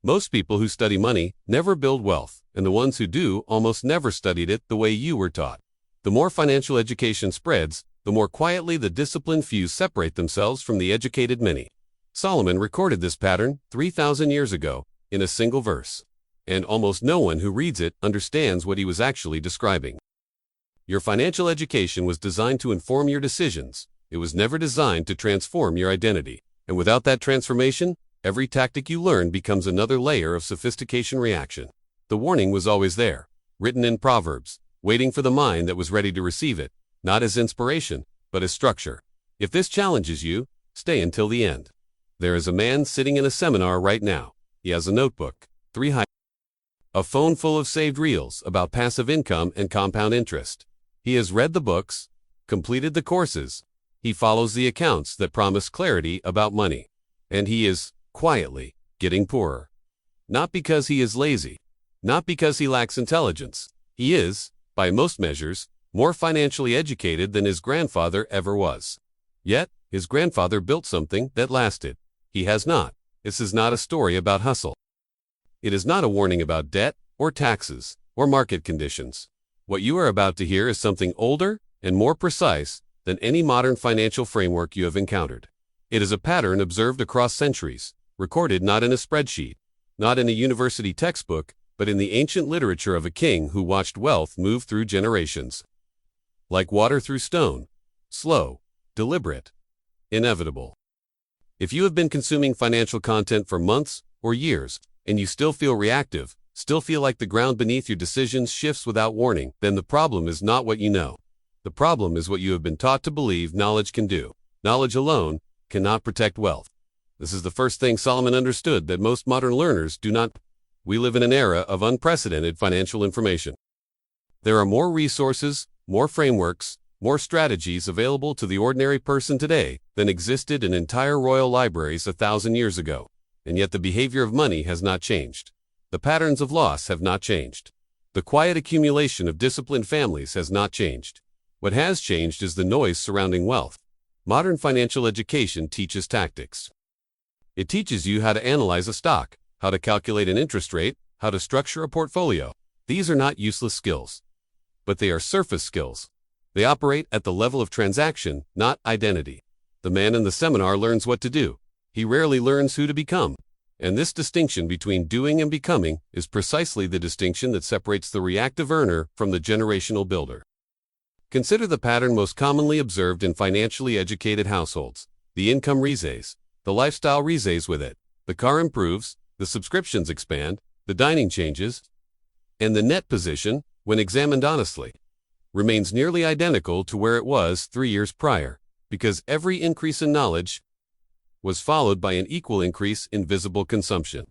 Most people who study money never build wealth, and the ones who do almost never studied it the way you were taught. The more financial education spreads, the more quietly the disciplined few separate themselves from the educated many. Solomon recorded this pattern 3,000 years ago in a single verse, and almost no one who reads it understands what he was actually describing. Your financial education was designed to inform your decisions. It was never designed to transform your identity. And without that transformation, every tactic you learn becomes another layer of sophistication reaction. The warning was always there, written in Proverbs, waiting for the mind that was ready to receive it, not as inspiration, but as structure. If this challenges you, stay until the end. There is a man sitting in a seminar right now. He has a notebook, a phone full of saved reels about passive income and compound interest. He has read the books, completed the courses. He follows the accounts that promise clarity about money. And he is, quietly, getting poorer. Not because he is lazy, not because he lacks intelligence. He is, by most measures, more financially educated than his grandfather ever was. Yet, his grandfather built something that lasted. He has not. This is not a story about hustle. It is not a warning about debt, or taxes, or market conditions. What you are about to hear is something older and more precise than any modern financial framework you have encountered. It is a pattern observed across centuries, recorded not in a spreadsheet, not in a university textbook, but in the ancient literature of a king who watched wealth move through generations. Like water through stone, slow, deliberate, inevitable. If you have been consuming financial content for months or years, and you still feel reactive, still feel like the ground beneath your decisions shifts without warning, then the problem is not what you know. The problem is what you have been taught to believe knowledge can do. Knowledge alone cannot protect wealth. This is the first thing Solomon understood that most modern learners do not. We live in an era of unprecedented financial information. There are more resources, more frameworks, more strategies available to the ordinary person today than existed in entire royal libraries 1,000 years ago. And yet the behavior of money has not changed. The patterns of loss have not changed. The quiet accumulation of disciplined families has not changed. What has changed is the noise surrounding wealth. Modern financial education teaches tactics. It teaches you how to analyze a stock, how to calculate an interest rate, how to structure a portfolio. These are not useless skills, but they are surface skills. They operate at the level of transaction, not identity. The man in the seminar learns what to do. He rarely learns who to become. And this distinction between doing and becoming is precisely the distinction that separates the reactive earner from the generational builder. Consider the pattern most commonly observed in financially educated households. The income rises, the lifestyle rises with it. The car improves, the subscriptions expand, the dining changes, and the net position, when examined honestly, remains nearly identical to where it was 3 years prior, because every increase in knowledge was followed by an equal increase in visible consumption.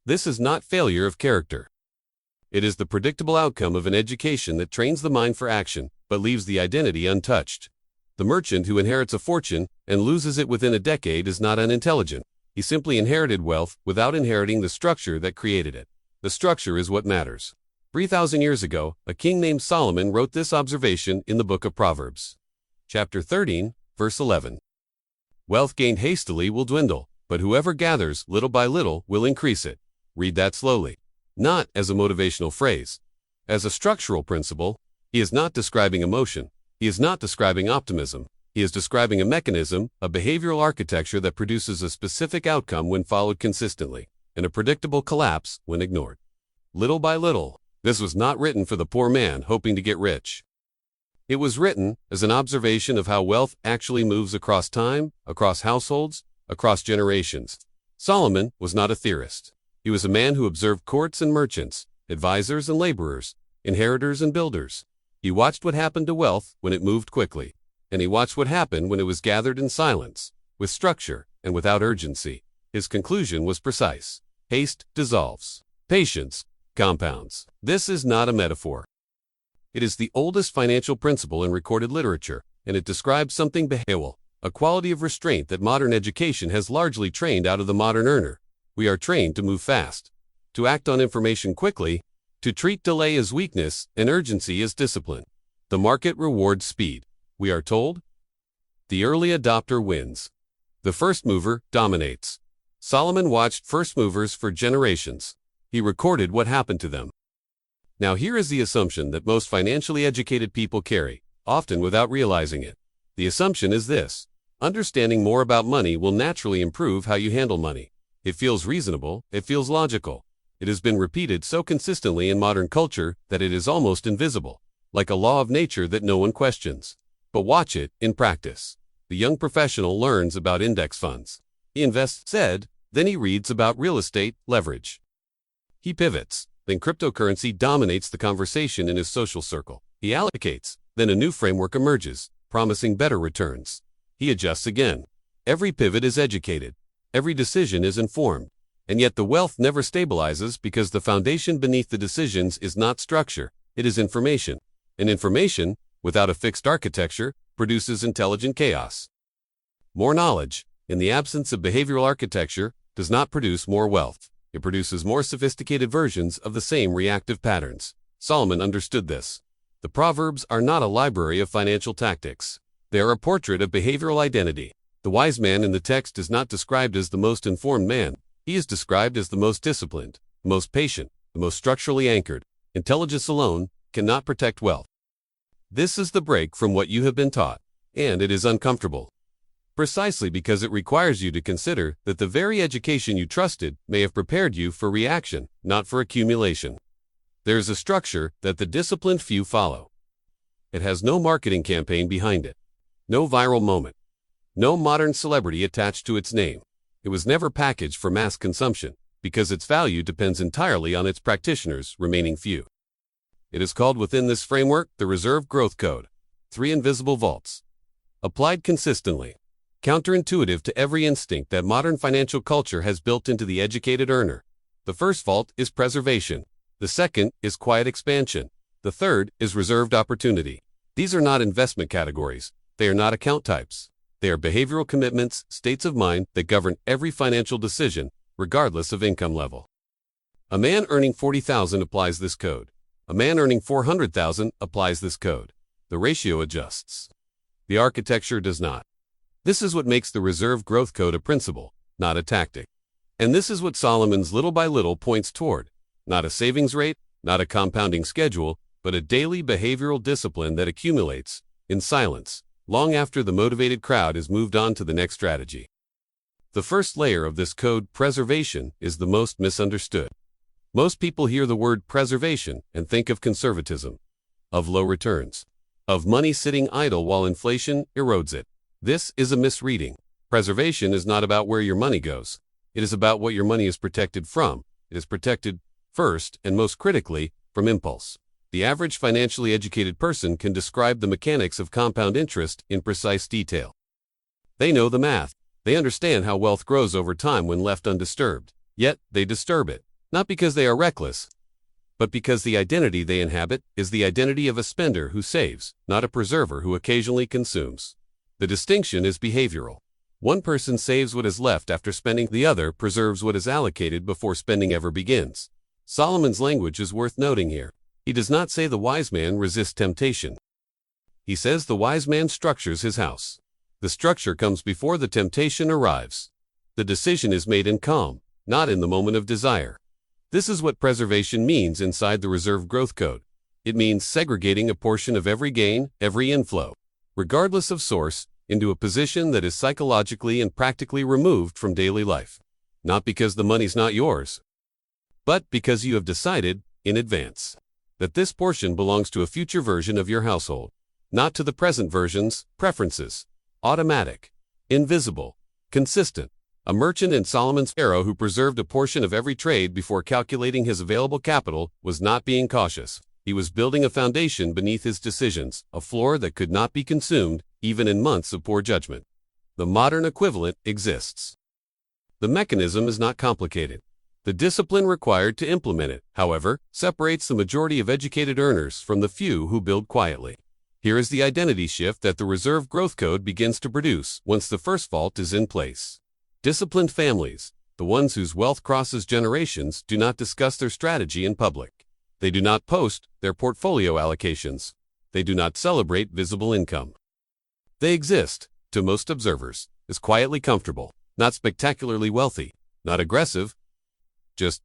This is not failure of character. It is the predictable outcome of an education that trains the mind for action, but leaves the identity untouched. The merchant who inherits a fortune and loses it within a decade is not unintelligent. He simply inherited wealth without inheriting the structure that created it. The structure is what matters. 3,000 years ago, a king named Solomon wrote this observation in the book of Proverbs. Chapter 13, verse 11. Wealth gained hastily will dwindle, but whoever gathers little by little will increase it. Read that slowly. Not as a motivational phrase. As a structural principle. He is not describing emotion. He is not describing optimism. He is describing a mechanism, a behavioral architecture that produces a specific outcome when followed consistently, and a predictable collapse when ignored. Little by little. This was not written for the poor man hoping to get rich. It was written as an observation of how wealth actually moves across time, across households, across generations. Solomon was not a theorist. He was a man who observed courts and merchants, advisors and laborers, inheritors and builders. He watched what happened to wealth when it moved quickly, and he watched what happened when it was gathered in silence, with structure, and without urgency. His conclusion was precise. Haste dissolves. Patience compounds. This is not a metaphor. It is the oldest financial principle in recorded literature, and it describes something behavioral, a quality of restraint that modern education has largely trained out of the modern earner. We are trained to move fast, to act on information quickly, to treat delay as weakness and urgency as discipline. The market rewards speed. We are told, the early adopter wins. The first mover dominates. Solomon watched first movers for generations. He recorded what happened to them. Now here is the assumption that most financially educated people carry, often without realizing it. The assumption is this: understanding more about money will naturally improve how you handle money. It feels reasonable, it feels logical. It has been repeated so consistently in modern culture that it is almost invisible, like a law of nature that no one questions. But watch it in practice. The young professional learns about index funds. He invests, then he reads about real estate leverage. He pivots, then cryptocurrency dominates the conversation in his social circle. He allocates, then a new framework emerges, promising better returns. He adjusts again. Every pivot is educated. Every decision is informed. And yet the wealth never stabilizes because the foundation beneath the decisions is not structure, it is information. And information, without a fixed architecture, produces intelligent chaos. More knowledge, in the absence of behavioral architecture, does not produce more wealth. It produces more sophisticated versions of the same reactive patterns. Solomon understood this. The Proverbs are not a library of financial tactics. They are a portrait of behavioral identity. The wise man in the text is not described as the most informed man. He is described as the most disciplined, the most patient, the most structurally anchored. Intelligence alone cannot protect wealth. This is the break from what you have been taught, and it is uncomfortable. Precisely because it requires you to consider that the very education you trusted may have prepared you for reaction, not for accumulation. There is a structure that the disciplined few follow. It has no marketing campaign behind it, no viral moment, no modern celebrity attached to its name. It was never packaged for mass consumption, because its value depends entirely on its practitioners remaining few. It is called within this framework the Reserve Growth Code. 3 invisible vaults. Applied consistently. Counterintuitive to every instinct that modern financial culture has built into the educated earner. The first vault is preservation. The second is quiet expansion. The third is reserved opportunity. These are not investment categories. They are not account types. They are behavioral commitments, states of mind that govern every financial decision, regardless of income level. A man earning $40,000 applies this code. A man earning $400,000 applies this code. The ratio adjusts. The architecture does not. This is what makes the Reserve Growth Code a principle, not a tactic. And this is what Solomon's little by little points toward. Not a savings rate, not a compounding schedule, but a daily behavioral discipline that accumulates, in silence, long after the motivated crowd has moved on to the next strategy. The first layer of this code, preservation, is the most misunderstood. Most people hear the word preservation and think of conservatism, of low returns, of money sitting idle while inflation erodes it. This is a misreading. Preservation is not about where your money goes. It is about what your money is protected from. It is protected, first and most critically, from impulse. The average financially educated person can describe the mechanics of compound interest in precise detail. They know the math. They understand how wealth grows over time when left undisturbed. Yet, they disturb it, not because they are reckless, but because the identity they inhabit is the identity of a spender who saves, not a preserver who occasionally consumes. The distinction is behavioral. One person saves what is left after spending, the other preserves what is allocated before spending ever begins. Solomon's language is worth noting here. He does not say the wise man resists temptation. He says the wise man structures his house. The structure comes before the temptation arrives. The decision is made in calm, not in the moment of desire. This is what preservation means inside the Reserve Growth Code. It means segregating a portion of every gain, every inflow, regardless of source, into a position that is psychologically and practically removed from daily life. Not because the money's not yours, but because you have decided, in advance, that this portion belongs to a future version of your household, not to the present version's preferences. Automatic, invisible, consistent. A merchant in Solomon's era who preserved a portion of every trade before calculating his available capital was not being cautious. He was building a foundation beneath his decisions, a floor that could not be consumed, even in months of poor judgment. The modern equivalent exists. The mechanism is not complicated. The discipline required to implement it, however, separates the majority of educated earners from the few who build quietly. Here is the identity shift that the Reserve Growth Code begins to produce once the first vault is in place. Disciplined families, the ones whose wealth crosses generations, do not discuss their strategy in public. They do not post their portfolio allocations. They do not celebrate visible income. They exist, to most observers, as quietly comfortable, not spectacularly wealthy, not aggressive, just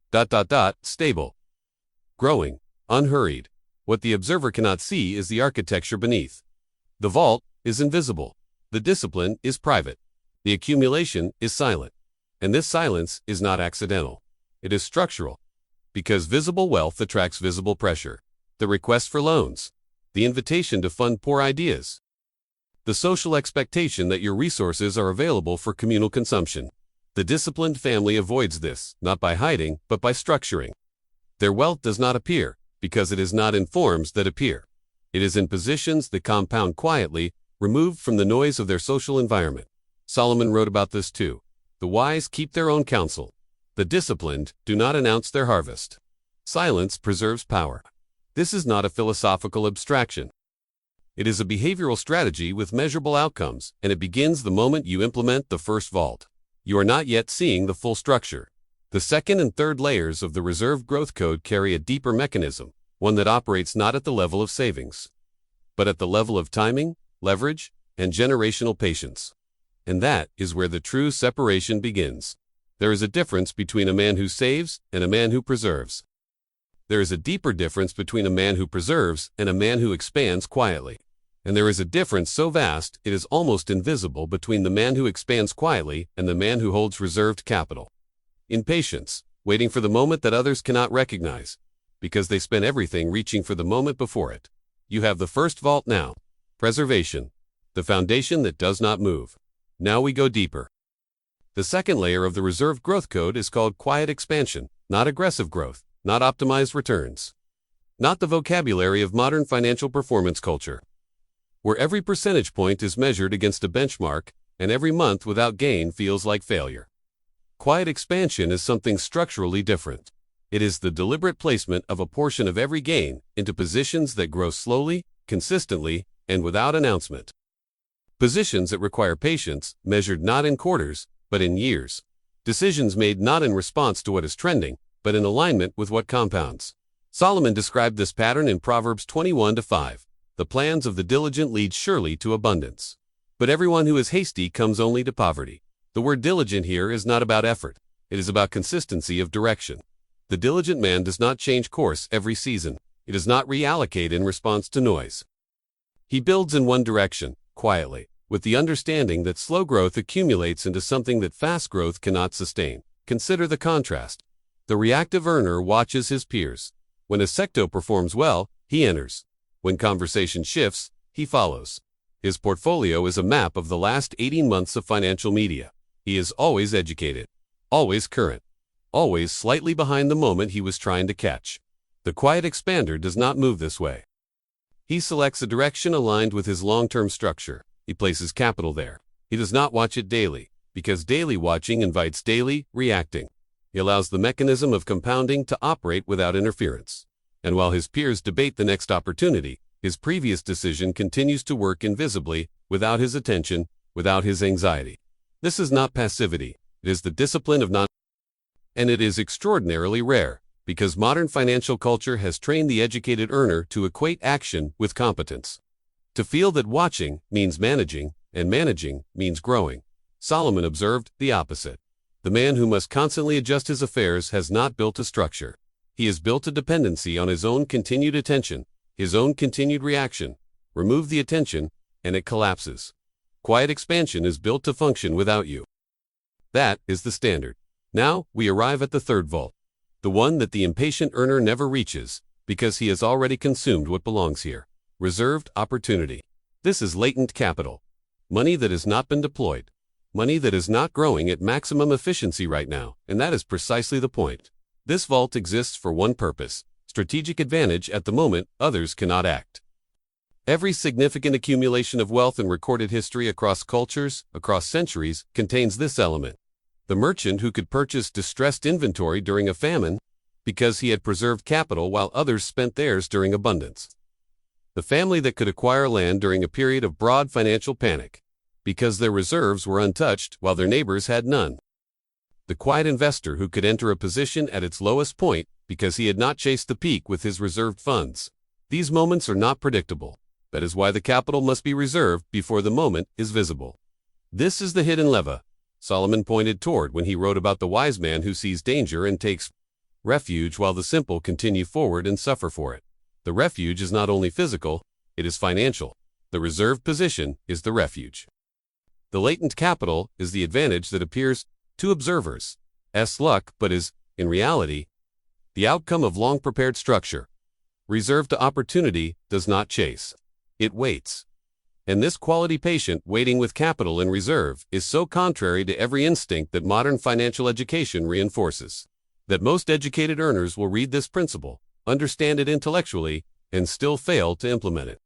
stable. Growing, unhurried. What the observer cannot see is the architecture beneath. The vault is invisible. The discipline is private. The accumulation is silent. And this silence is not accidental. It is structural. Because visible wealth attracts visible pressure. The request for loans. The invitation to fund poor ideas. The social expectation that your resources are available for communal consumption. The disciplined family avoids this, not by hiding, but by structuring. Their wealth does not appear, because it is not in forms that appear. It is in positions that compound quietly, removed from the noise of their social environment. Solomon wrote about this too. The wise keep their own counsel. The disciplined do not announce their harvest. Silence preserves power. This is not a philosophical abstraction. It is a behavioral strategy with measurable outcomes, and it begins the moment you implement the first vault. You are not yet seeing the full structure. The second and third layers of the reserve growth code carry a deeper mechanism, one that operates not at the level of savings, but at the level of timing, leverage, and generational patience. And that is where the true separation begins. There is a difference between a man who saves and a man who preserves. There is a deeper difference between a man who preserves and a man who expands quietly. And there is a difference so vast it is almost invisible between the man who expands quietly and the man who holds reserved capital. Impatience, waiting for the moment that others cannot recognize, because they spend everything reaching for the moment before it. You have the first vault now. Preservation, the foundation that does not move. Now we go deeper. The second layer of the reserve growth code is called quiet expansion, not aggressive growth, not optimized returns. Not the vocabulary of modern financial performance culture, where every percentage point is measured against a benchmark, and every month without gain feels like failure. Quiet expansion is something structurally different. It is the deliberate placement of a portion of every gain into positions that grow slowly, consistently, and without announcement. Positions that require patience, measured not in quarters, but in years. Decisions made not in response to what is trending, but in alignment with what compounds. Solomon described this pattern in Proverbs 21:5. The plans of the diligent lead surely to abundance. But everyone who is hasty comes only to poverty. The word diligent here is not about effort. It is about consistency of direction. The diligent man does not change course every season. He does not reallocate in response to noise. He builds in one direction, quietly, with the understanding that slow growth accumulates into something that fast growth cannot sustain. Consider the contrast. The reactive earner watches his peers. When a secto performs well, he enters. When conversation shifts, he follows. His portfolio is a map of the last 18 months of financial media. He is always educated, always current, always slightly behind the moment he was trying to catch. The quiet expander does not move this way. He selects a direction aligned with his long-term structure. He places capital there. He does not watch it daily, because daily watching invites daily reacting. He allows the mechanism of compounding to operate without interference. And while his peers debate the next opportunity, his previous decision continues to work invisibly, without his attention, without his anxiety. This is not passivity. It is the discipline of non. And it is extraordinarily rare, because modern financial culture has trained the educated earner to equate action with competence. To feel that watching means managing, and managing means growing. Solomon observed the opposite. The man who must constantly adjust his affairs has not built a structure. He has built a dependency on his own continued attention, his own continued reaction. Remove the attention, and it collapses. Quiet expansion is built to function without you. That is the standard. Now, we arrive at the third vault. The one that the impatient earner never reaches, because he has already consumed what belongs here. Reserved opportunity. This is latent capital. Money that has not been deployed. Money that is not growing at maximum efficiency right now, and that is precisely the point. This vault exists for one purpose: strategic advantage at the moment others cannot act. Every significant accumulation of wealth in recorded history across cultures, across centuries, contains this element. The merchant who could purchase distressed inventory during a famine, because he had preserved capital while others spent theirs during abundance. The family that could acquire land during a period of broad financial panic, because their reserves were untouched while their neighbors had none. The quiet investor who could enter a position at its lowest point because he had not chased the peak with his reserved funds. These moments are not predictable. That is why the capital must be reserved before the moment is visible. This is the hidden leva. Solomon pointed toward when he wrote about the wise man who sees danger and takes refuge while the simple continue forward and suffer for it. The refuge is not only physical, it is financial. The reserved position is the refuge. The latent capital is the advantage that appears to observers as luck but is, in reality, the outcome of long-prepared structure. Reserved to opportunity does not chase. It waits. And this quality patient waiting with capital in reserve is so contrary to every instinct that modern financial education reinforces. That most educated earners will read this principle, understand it intellectually, and still fail to implement it.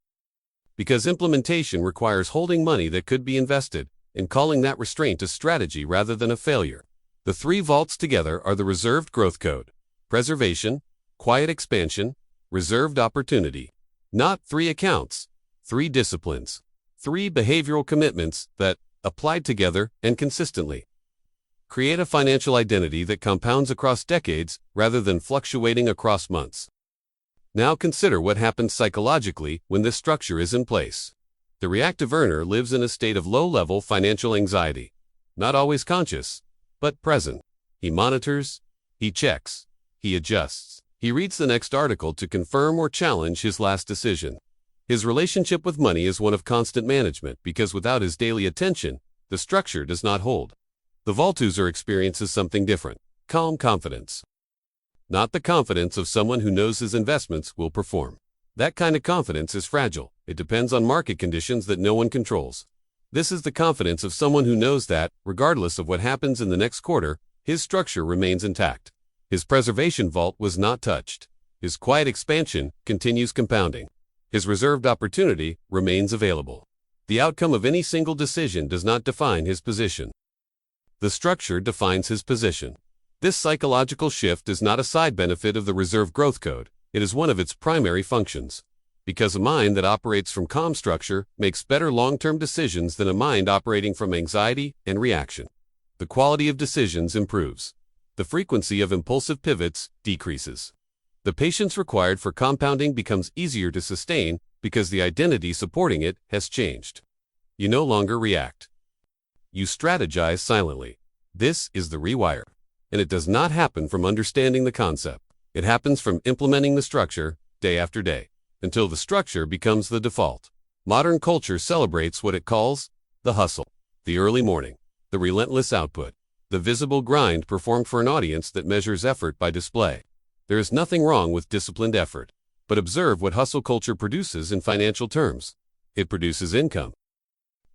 Because implementation requires holding money that could be invested, and calling that restraint a strategy rather than a failure. The three vaults together are the reserved growth code: preservation, quiet expansion, reserved opportunity. Not three accounts, three disciplines, three behavioral commitments that, applied together and consistently, create a financial identity that compounds across decades rather than fluctuating across months. Now consider what happens psychologically when this structure is in place. The reactive earner lives in a state of low-level financial anxiety, not always conscious, but present. He monitors, he checks, he adjusts. He reads the next article to confirm or challenge his last decision. His relationship with money is one of constant management because without his daily attention, the structure does not hold. The vault user experiences something different: calm confidence. Not the confidence of someone who knows his investments will perform. That kind of confidence is fragile. It depends on market conditions that no one controls. This is the confidence of someone who knows that, regardless of what happens in the next quarter, his structure remains intact. His preservation vault was not touched. His quiet expansion continues compounding. His reserved opportunity remains available. The outcome of any single decision does not define his position. The structure defines his position. This psychological shift is not a side benefit of the reserve growth code. It is one of its primary functions. Because a mind that operates from calm structure makes better long-term decisions than a mind operating from anxiety and reaction. The quality of decisions improves. The frequency of impulsive pivots decreases. The patience required for compounding becomes easier to sustain because the identity supporting it has changed. You no longer react. You strategize silently. This is the rewire. And it does not happen from understanding the concept. It happens from implementing the structure day after day, until the structure becomes the default. Modern culture celebrates what it calls the hustle, the early morning, the relentless output, the visible grind performed for an audience that measures effort by display. There is nothing wrong with disciplined effort, but observe what hustle culture produces in financial terms. It produces income,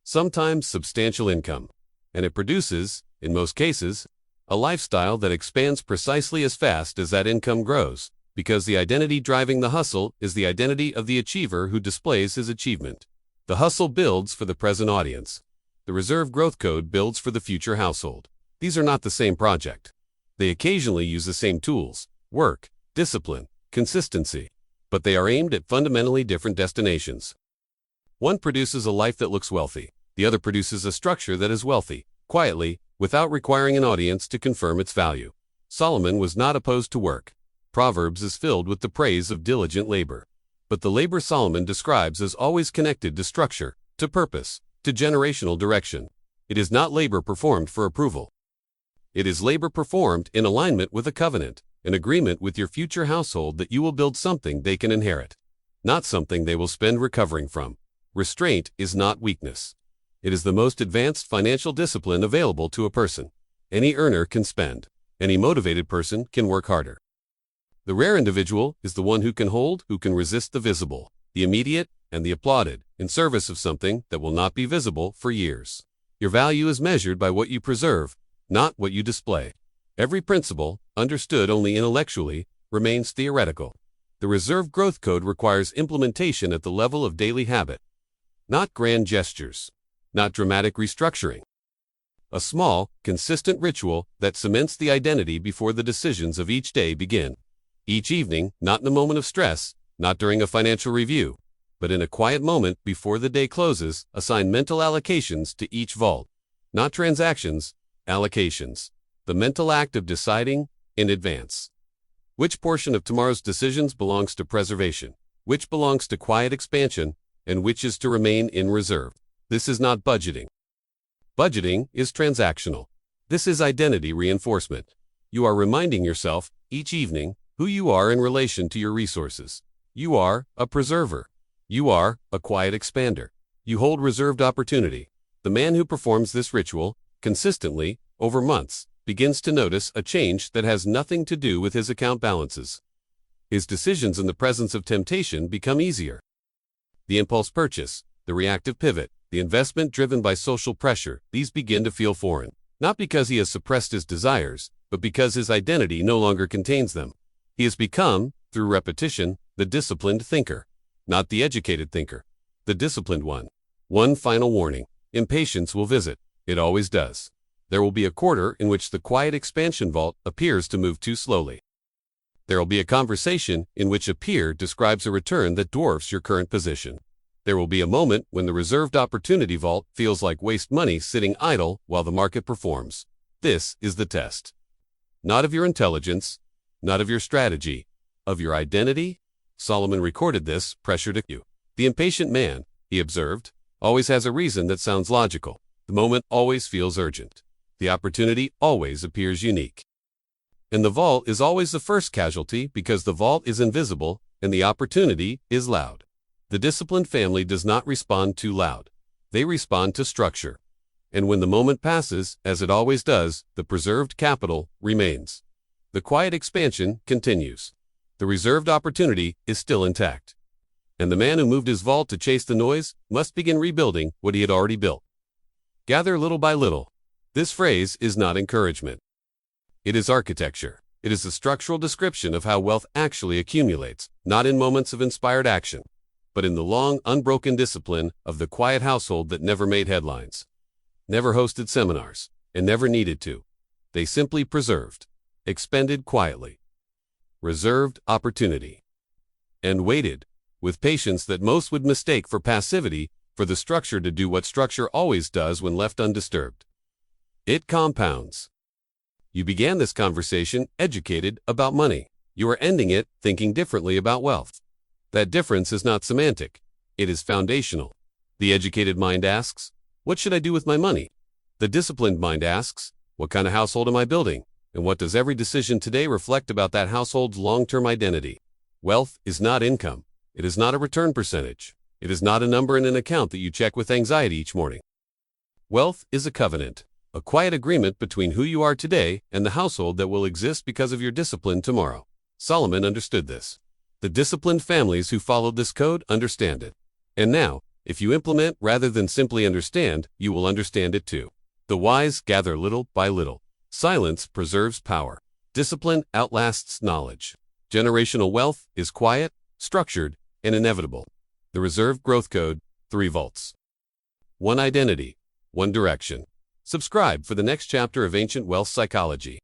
sometimes substantial income, and it produces, in most cases, a lifestyle that expands precisely as fast as that income grows, because the identity driving the hustle is the identity of the achiever who displays his achievement. The hustle builds for the present audience. The reserve growth code builds for the future household. These are not the same project. They occasionally use the same tools: work, discipline, consistency, but they are aimed at fundamentally different destinations. One produces a life that looks wealthy. The other produces a structure that is wealthy, quietly, without requiring an audience to confirm its value. Solomon was not opposed to work. Proverbs is filled with the praise of diligent labor. But the labor Solomon describes is always connected to structure, to purpose, to generational direction. It is not labor performed for approval. It is labor performed in alignment with a covenant, an agreement with your future household that you will build something they can inherit, not something they will spend recovering from. Restraint is not weakness. It is the most advanced financial discipline available to a person. Any earner can spend. Any motivated person can work harder. The rare individual is the one who can hold, who can resist the visible, the immediate, and the applauded, in service of something that will not be visible for years. Your value is measured by what you preserve, not what you display. Every principle, understood only intellectually, remains theoretical. The reserve growth code requires implementation at the level of daily habit, not grand gestures, not dramatic restructuring. A small, consistent ritual that cements the identity before the decisions of each day begin. Each evening, not in a moment of stress, not during a financial review, but in a quiet moment before the day closes, assign mental allocations to each vault. Not transactions, allocations. The mental act of deciding in advance. Which portion of tomorrow's decisions belongs to preservation, which belongs to quiet expansion, and which is to remain in reserve. This is not budgeting. Budgeting is transactional. This is identity reinforcement. You are reminding yourself each evening who you are in relation to your resources. You are a preserver. You are a quiet expander. You hold reserved opportunity. The man who performs this ritual consistently over months begins to notice a change that has nothing to do with his account balances. His decisions in the presence of temptation become easier. The impulse purchase, the reactive pivot, the investment driven by social pressure, these begin to feel foreign. Not because he has suppressed his desires, but because his identity no longer contains them. He has become, through repetition, the disciplined thinker, not the educated thinker, the disciplined one. One final warning: impatience will visit. It always does. There will be a quarter in which the quiet expansion vault appears to move too slowly. There will be a conversation in which appear describes a return that dwarfs your current position. There will be a moment when the reserved opportunity vault feels like waste money sitting idle while the market performs. This is the test. Not of your intelligence, not of your strategy, of your identity. Solomon recorded this pressure to you. The impatient man, he observed, always has a reason that sounds logical. The moment always feels urgent. The opportunity always appears unique. And the vault is always the first casualty because the vault is invisible and the opportunity is loud. The disciplined family does not respond too loud. They respond to structure. And when the moment passes, as it always does, the preserved capital remains. The quiet expansion continues. The reserved opportunity is still intact. And the man who moved his vault to chase the noise must begin rebuilding what he had already built. Gather little by little. This phrase is not encouragement. It is architecture. It is the structural description of how wealth actually accumulates, not in moments of inspired action, but in the long, unbroken discipline of the quiet household that never made headlines, never hosted seminars, and never needed to. They simply preserved, expended quietly, reserved opportunity, and waited, with patience that most would mistake for passivity, for the structure to do what structure always does when left undisturbed. It compounds. You began this conversation educated about money. You are ending it thinking differently about wealth. That difference is not semantic. It is foundational. The educated mind asks, what should I do with my money? The disciplined mind asks, what kind of household am I building? And what does every decision today reflect about that household's long-term identity? Wealth is not income. It is not a return percentage. It is not a number in an account that you check with anxiety each morning. Wealth is a covenant. A quiet agreement between who you are today and the household that will exist because of your discipline tomorrow. Solomon understood this. The disciplined families who followed this code understand it. And now, if you implement rather than simply understand, you will understand it too. The wise gather little by little. Silence preserves power. Discipline outlasts knowledge. Generational wealth is quiet, structured, and inevitable. The reserved growth code, 3 vaults. One identity, one direction. Subscribe for the next chapter of Ancient Wealth Psychology.